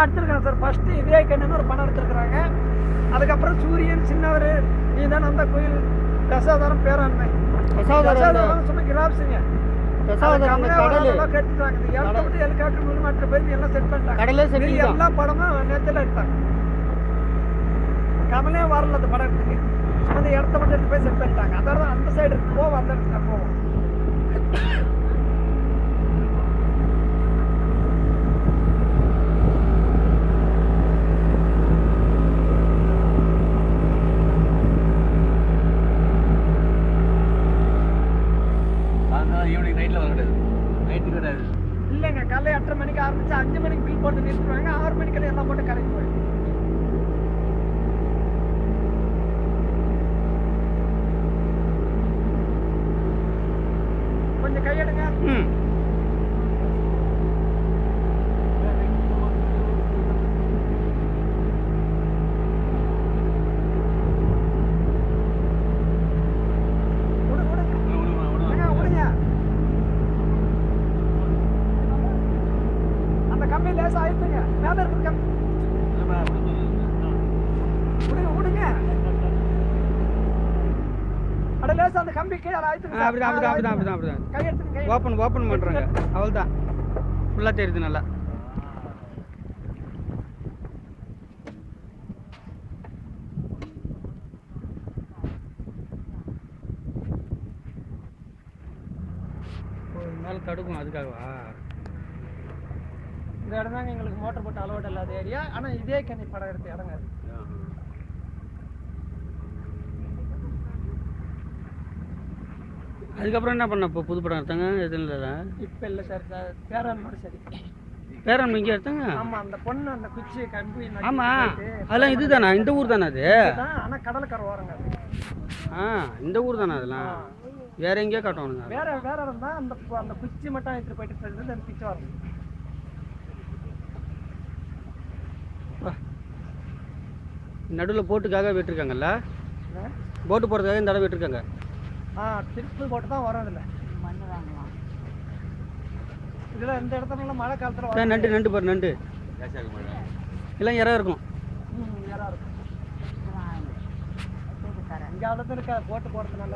எடுத்துருக்காங்க sir. First இதே கண்ணுன்னு ஒரு படம் எடுத்துருக்குறாங்க. அதுக்கப்புறம் சூரியன், சின்னவர், நீ தான் அந்த கோயில், தசாவதாரம், பேராண்மை. தசாவதாரம் சும்மா கிராப்ஸுங்க. கட்டுறாங்க. ஹெலிகாப்டர் மூலம் மற்ற பேர் எல்லாம் செட் பண்ணிட்டாங்க. எல்லா படமும் நேரத்தில் எடுத்தாங்க. கமலே வரல அந்த படம் எடுத்துக்கு. அந்த இடத்த மட்டும் எடுத்து போய் செட் பண்ணிட்டாங்க. அதான் அந்த சைடு இருக்கு போவோம், அந்த இடத்துல போவோம். ஈவினிங் நைட்டில் வர கிடையாது, நைட்டு கிடையாது. இல்லைங்க, காலை 8:30 மணிக்கு ஆரம்பிச்சு 5 மணிக்கு பில் போட்டு நிறுத்துவாங்க. 6 மணிக்கு எல்லாம் போட்டு கரெக்ட் போய் கொஞ்சம் கையெடுங்க. அந்த கம்பி லேசா ஆயிடுங்க. மேல இருக்கு கம்பி. விடுங்க. அட லேசா அந்த கம்பி கீழே ஆயிடுங்க. அப்படிதான் கை எடுத்துங்க. ஓப்பன் பண்றாங்க. அவ்வளவுதான். ஃபுல்லா தெரியுது நல்லா. மேல தடுக்கும், அதுக்காகவா? இந்த இடம் தாங்க எங்களுக்கு மோட்டர் போட்டு அலோட் இல்லாத ஏரியா. ஆனா இதே கண்ணி படம் எடுத்த இடங்க அது. அதுக்கப்புறம் என்ன பண்ண இப்போ புது படம் எடுத்தாங்க? எதுவும் இல்லை இப்போ இல்லை சார். பேராண்மையோட சரி. பேராண்மை இங்கே எடுத்தாங்க. ஆமாம், அந்த பொண்ணு அந்த குச்சி கம்பி. ஆமாம், அதெல்லாம் இதுதானா? இந்த ஊர் தானே அது? ஆனால் கடற்கரை ஓரங்க அது. இந்த ஊர் தானே அதெல்லாம்? வேற எங்கேயோ காட்டுவானுங்க. வேற இடம் தான். அந்த குச்சி மட்டும் எடுத்துட்டு போயிட்டு அந்த பிச்சை வரும். நடுவில் போட்டுக்காக விட்டுருக்காங்கல்ல? போட்டு போகிறதுக்காக இந்த இடம் விட்டுருக்காங்க. திருப்பி போட்டு தான் வரும். இதில் இதில் இந்த இடத்துல மழை காலத்தில் நண்டு பாரு, நண்டு எல்லாம் இறா இருக்கும். இறா இருக்கும். இங்கே அவ்வளோ இருக்க போட்டு போடுறதுனால